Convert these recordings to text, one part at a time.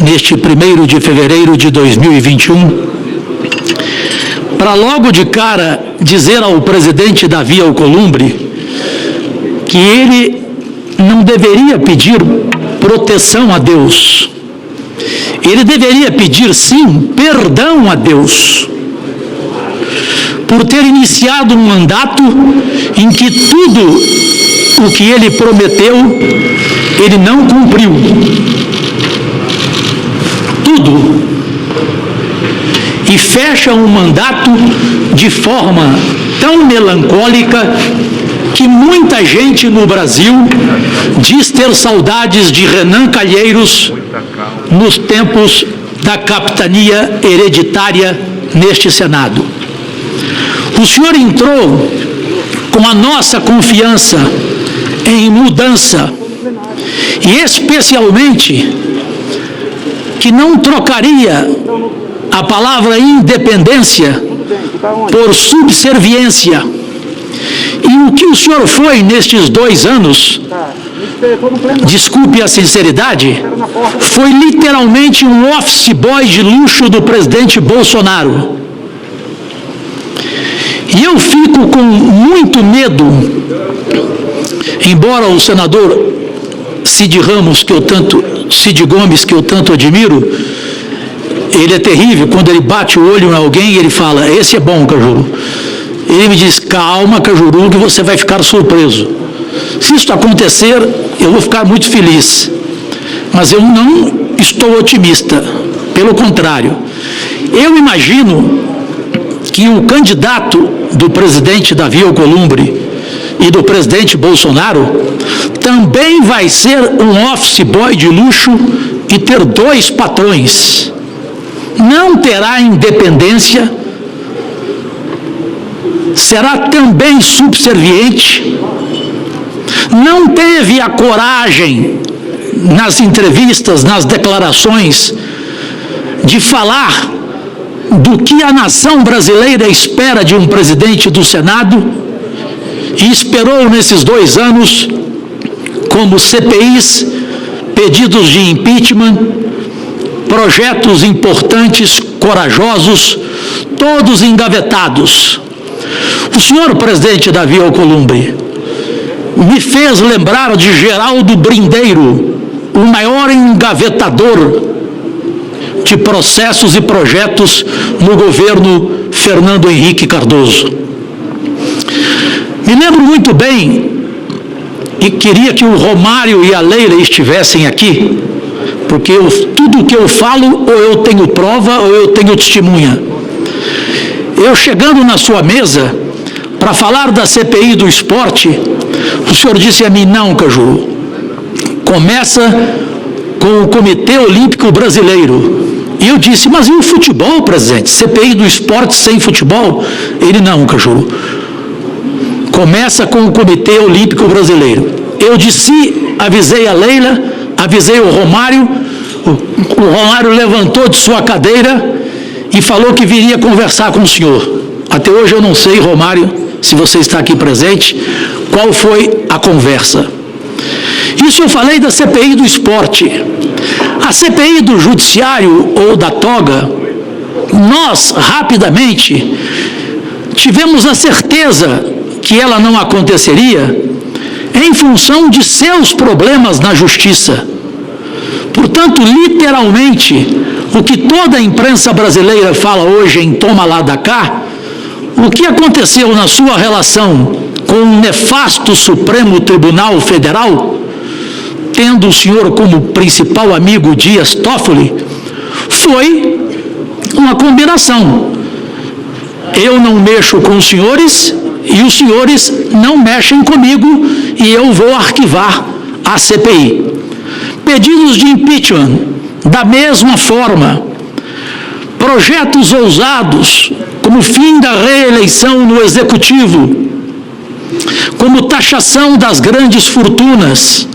neste 1º de fevereiro de 2021, para logo de cara dizer ao presidente Davi Alcolumbre que ele não deveria pedir proteção a Deus. Ele deveria pedir, sim, perdão a Deus, por ter iniciado um mandato em que tudo o que ele prometeu, ele não cumpriu. Tudo. E fecha um mandato de forma tão melancólica que muita gente no Brasil diz ter saudades de Renan Calheiros nos tempos da capitania hereditária neste Senado. O senhor entrou com a nossa confiança em mudança e especialmente que não trocaria a palavra independência por subserviência. E o que o senhor foi nestes 2 anos, desculpe a sinceridade, foi literalmente um office boy de luxo do presidente Bolsonaro. E eu fico com muito medo, embora o senador Cid Gomes, que eu tanto admiro, ele é terrível. Quando ele bate o olho em alguém, ele fala: esse é bom, Cajuru. Ele me diz: calma, Cajuru, que você vai ficar surpreso. Se isso acontecer, eu vou ficar muito feliz. Mas eu não estou otimista. Pelo contrário. Eu imagino que o candidato do presidente Davi Alcolumbre e do presidente Bolsonaro também vai ser um office boy de luxo e ter 2 patrões. Não terá independência, será também subserviente, não teve a coragem, nas entrevistas, nas declarações, de falar do que a nação brasileira espera de um presidente do Senado, e esperou nesses 2 anos, como CPIs, pedidos de impeachment, projetos importantes, corajosos, todos engavetados. O senhor presidente Davi Alcolumbre me fez lembrar de Geraldo Brindeiro, o maior engavetador de processos e projetos no governo Fernando Henrique Cardoso. Me lembro muito bem, e queria que o Romário e a Leila estivessem aqui, porque tudo o que eu falo, ou eu tenho prova, ou eu tenho testemunha. Eu chegando na sua mesa, para falar da CPI do esporte, o senhor disse a mim: não, Cajuru, começa com o Comitê Olímpico Brasileiro. E eu disse: mas e o futebol, presidente? CPI do esporte sem futebol? Ele: não, Cajuru, começa com o Comitê Olímpico Brasileiro. Eu disse, avisei a Leila, avisei o Romário levantou de sua cadeira e falou que viria conversar com o senhor. Até hoje eu não sei, Romário, se você está aqui presente, qual foi a conversa. Isso eu falei da CPI do esporte. A CPI do judiciário ou da toga, nós rapidamente tivemos a certeza que ela não aconteceria em função de seus problemas na justiça. Portanto, literalmente, o que toda a imprensa brasileira fala hoje em toma lá da cá, o que aconteceu na sua relação com o nefasto Supremo Tribunal Federal, tendo o senhor como principal amigo Dias Toffoli, foi uma combinação. Eu não mexo com os senhores e os senhores não mexem comigo e eu vou arquivar a CPI. Pedidos de impeachment, da mesma forma. Projetos ousados, como fim da reeleição no Executivo, como taxação das grandes fortunas.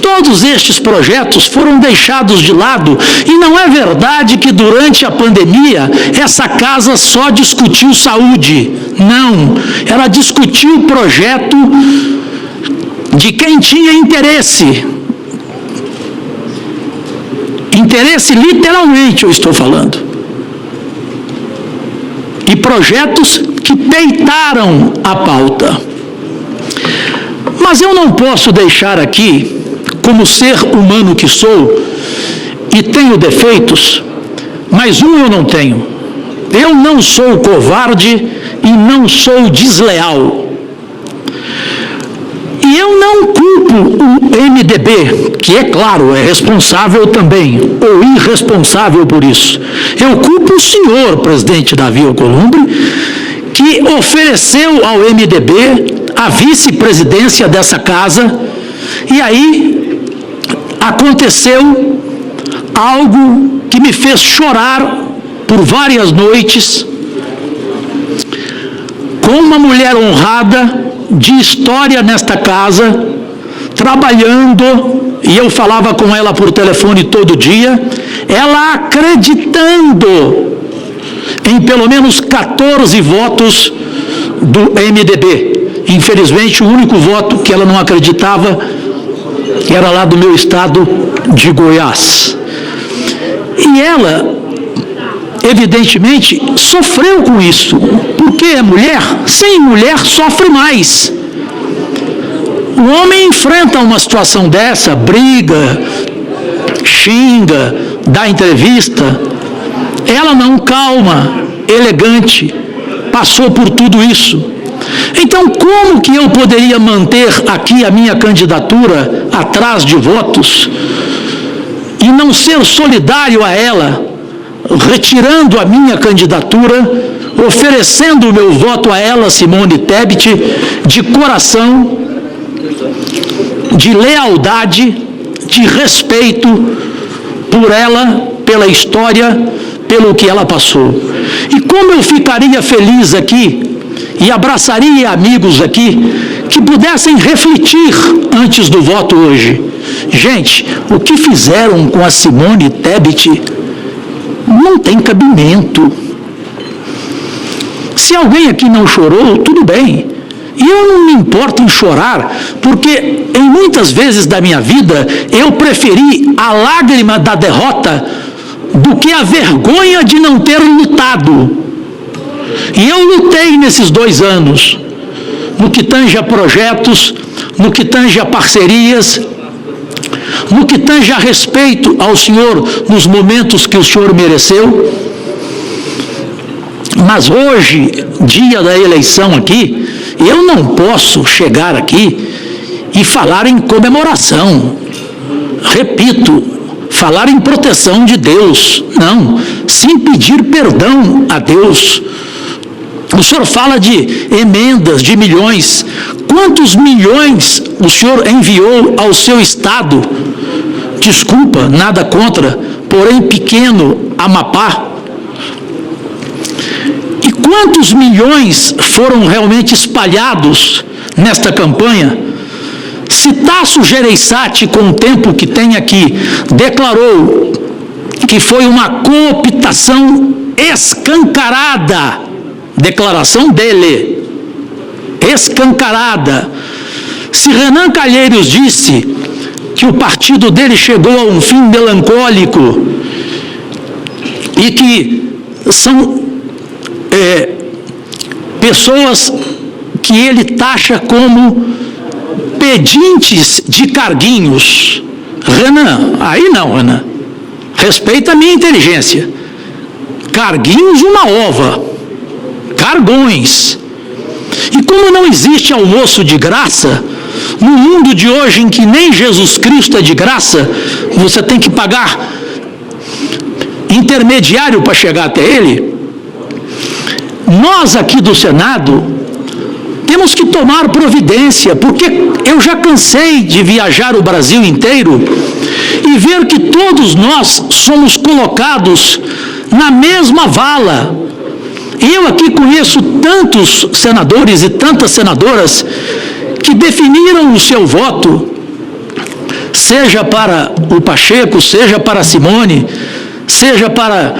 Todos estes projetos foram deixados de lado, e não é verdade que durante a pandemia essa casa só discutiu saúde. Não, ela discutiu o projeto de quem tinha interesse Interesse literalmente eu estou falando. E projetos que peitaram a pauta. Mas eu não posso deixar aqui, como ser humano que sou, e tenho defeitos, mas um eu não tenho. Eu não sou covarde e não sou desleal. E eu não culpo o MDB, que é claro, é responsável também, ou irresponsável por isso. Eu culpo o senhor, presidente Davi Alcolumbre, que ofereceu ao MDB a vice-presidência dessa casa, e aí aconteceu algo que me fez chorar por várias noites, com uma mulher honrada, de história nesta casa, trabalhando, e eu falava com ela por telefone todo dia, ela acreditando em pelo menos 14 votos do MDB. Infelizmente, o único voto que ela não acreditava era lá do meu estado de Goiás. E ela, evidentemente, sofreu com isso, porque é mulher, sem mulher sofre mais. O homem enfrenta uma situação dessa, briga, xinga, dá entrevista. Ela não, calma, elegante, passou por tudo isso. Então, como que eu poderia manter aqui a minha candidatura atrás de votos e não ser solidário a ela, retirando a minha candidatura, oferecendo o meu voto a ela, Simone Tebet, de coração, de lealdade, de respeito por ela, pela história, pelo que ela passou. E como eu ficaria feliz aqui, e abraçaria amigos aqui, que pudessem refletir antes do voto hoje. Gente, o que fizeram com a Simone Tebet não tem cabimento. Se alguém aqui não chorou, tudo bem. E eu não me importo em chorar, porque em muitas vezes da minha vida, eu preferi a lágrima da derrota do que a vergonha de não ter lutado. E eu lutei nesses 2 anos, no que tange a projetos, no que tange a parcerias, no que tange a respeito ao senhor nos momentos que o senhor mereceu. Mas hoje, dia da eleição aqui, eu não posso chegar aqui e falar em comemoração. Repito, falar em proteção de Deus. Não, sem pedir perdão a Deus. O senhor fala de emendas, de milhões. Quantos milhões o senhor enviou ao seu estado? Desculpa, nada contra, porém pequeno, Amapá. E quantos milhões foram realmente espalhados nesta campanha? Se Tasso Gereissati, com o tempo que tem aqui, declarou que foi uma cooptação escancarada, declaração dele, escancarada. Se Renan Calheiros disse que o partido dele chegou a um fim melancólico e que são pessoas que ele taxa como pedintes de carguinhos. Renan, aí não, Renan. Respeita a minha inteligência. Carguinhos, uma ova. Cargões. E como não existe almoço de graça, no mundo de hoje em que nem Jesus Cristo é de graça, você tem que pagar intermediário para chegar até ele, nós aqui do Senado temos que tomar providência, porque eu já cansei de viajar o Brasil inteiro e ver que todos nós somos colocados na mesma vala. Eu aqui conheço tantos senadores e tantas senadoras que definiram o seu voto, seja para o Pacheco, seja para a Simone, seja para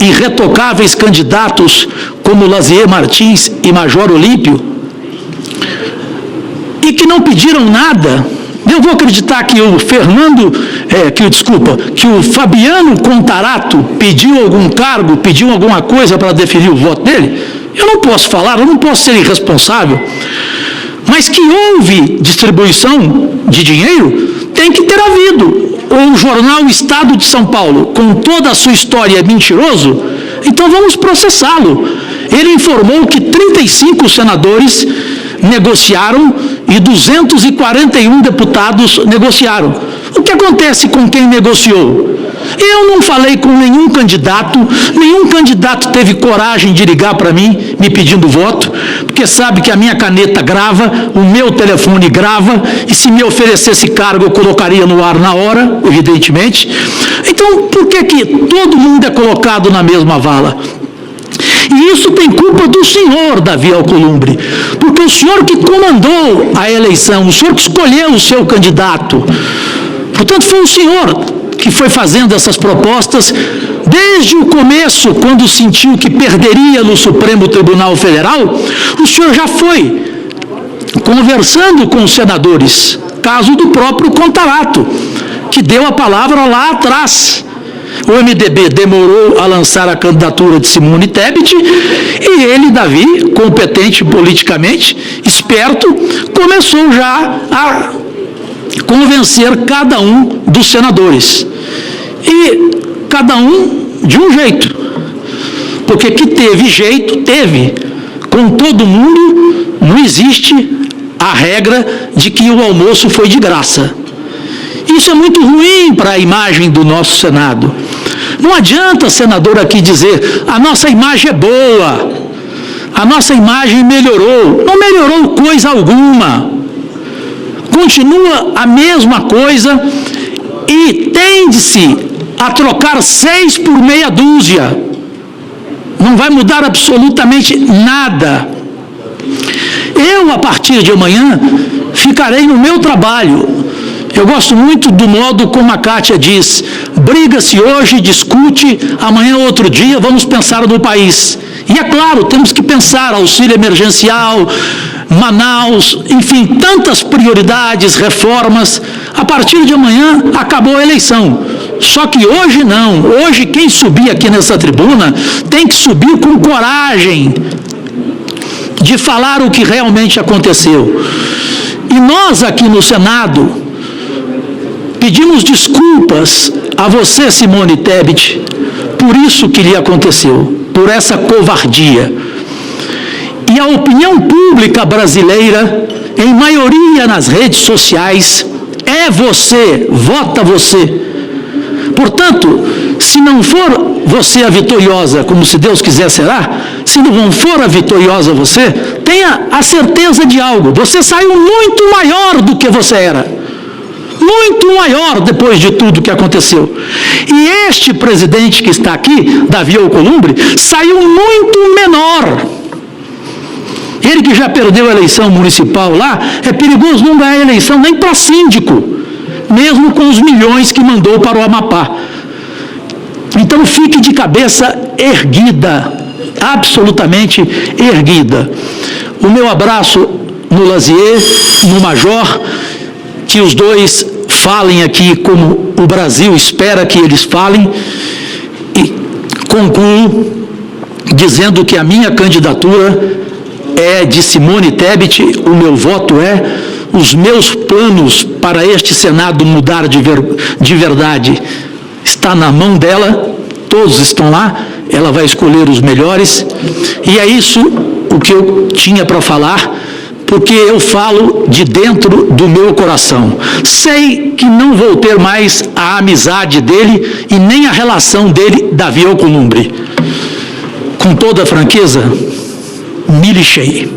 irretocáveis candidatos como Lazier Martins e Major Olímpio, e que não pediram nada. Eu vou acreditar que que o Fabiano Contarato pediu algum cargo, pediu alguma coisa para definir o voto dele? Eu não posso falar, eu não posso ser irresponsável. Mas que houve distribuição de dinheiro, tem que ter havido. O jornal Estado de São Paulo, com toda a sua história, é mentiroso, então vamos processá-lo. Ele informou que 35 senadores negociaram e 241 deputados negociaram. O que acontece com quem negociou? Eu não falei com nenhum candidato teve coragem de ligar para mim, me pedindo voto, porque sabe que a minha caneta grava, o meu telefone grava, e se me oferecesse cargo eu colocaria no ar na hora, evidentemente. Então, por que todo mundo é colocado na mesma vala? E isso tem culpa do senhor, Davi Alcolumbre, porque o senhor que comandou a eleição, o senhor que escolheu o seu candidato, portanto foi o senhor que foi fazendo essas propostas desde o começo, quando sentiu que perderia no Supremo Tribunal Federal. O senhor já foi conversando com os senadores, caso do próprio Contarato, que deu a palavra lá atrás. O MDB demorou a lançar a candidatura de Simone Tebet e ele, Davi, competente politicamente, esperto, começou já a convencer cada um dos senadores. E cada um de um jeito. Porque que teve jeito, teve. Com todo mundo, não existe a regra de que o almoço foi de graça. Isso é muito ruim para a imagem do nosso Senado. Não adianta, senador, aqui dizer, a nossa imagem é boa, a nossa imagem melhorou. Não melhorou coisa alguma. Continua a mesma coisa e tende-se a trocar 6 por meia dúzia. Não vai mudar absolutamente nada. Eu, a partir de amanhã, ficarei no meu trabalho. Eu gosto muito do modo como a Kátia diz, briga-se hoje, discute, amanhã outro dia, vamos pensar no país. E é claro, temos que pensar auxílio emergencial, Manaus, enfim, tantas prioridades, reformas. A partir de amanhã, acabou a eleição. Só que hoje não. Hoje, quem subir aqui nessa tribuna tem que subir com coragem de falar o que realmente aconteceu. E nós aqui no Senado pedimos desculpas a você, Simone Tebet, por isso que lhe aconteceu, por essa covardia. E a opinião pública brasileira, em maioria nas redes sociais, é você, vota você. Portanto, se não for você a vitoriosa, como se Deus quiser será, se não for a vitoriosa você, tenha a certeza de algo, você saiu muito maior do que você era. Muito maior depois de tudo que aconteceu. E este presidente que está aqui, Davi Alcolumbre, saiu muito menor. Ele que já perdeu a eleição municipal lá, é perigoso não ganhar a eleição nem para síndico, mesmo com os milhões que mandou para o Amapá. Então fique de cabeça erguida, absolutamente erguida. O meu abraço no Lazier, no Major, que os dois falem aqui como o Brasil espera que eles falem, e concluo dizendo que a minha candidatura é de Simone Tebet, o meu voto é, os meus planos para este Senado mudar de verdade está na mão dela, todos estão lá, ela vai escolher os melhores, e é isso o que eu tinha para falar, porque eu falo de dentro do meu coração. Sei que não vou ter mais a amizade dele e nem a relação dele, Davi Alcolumbre. Com toda a franqueza, me lixei.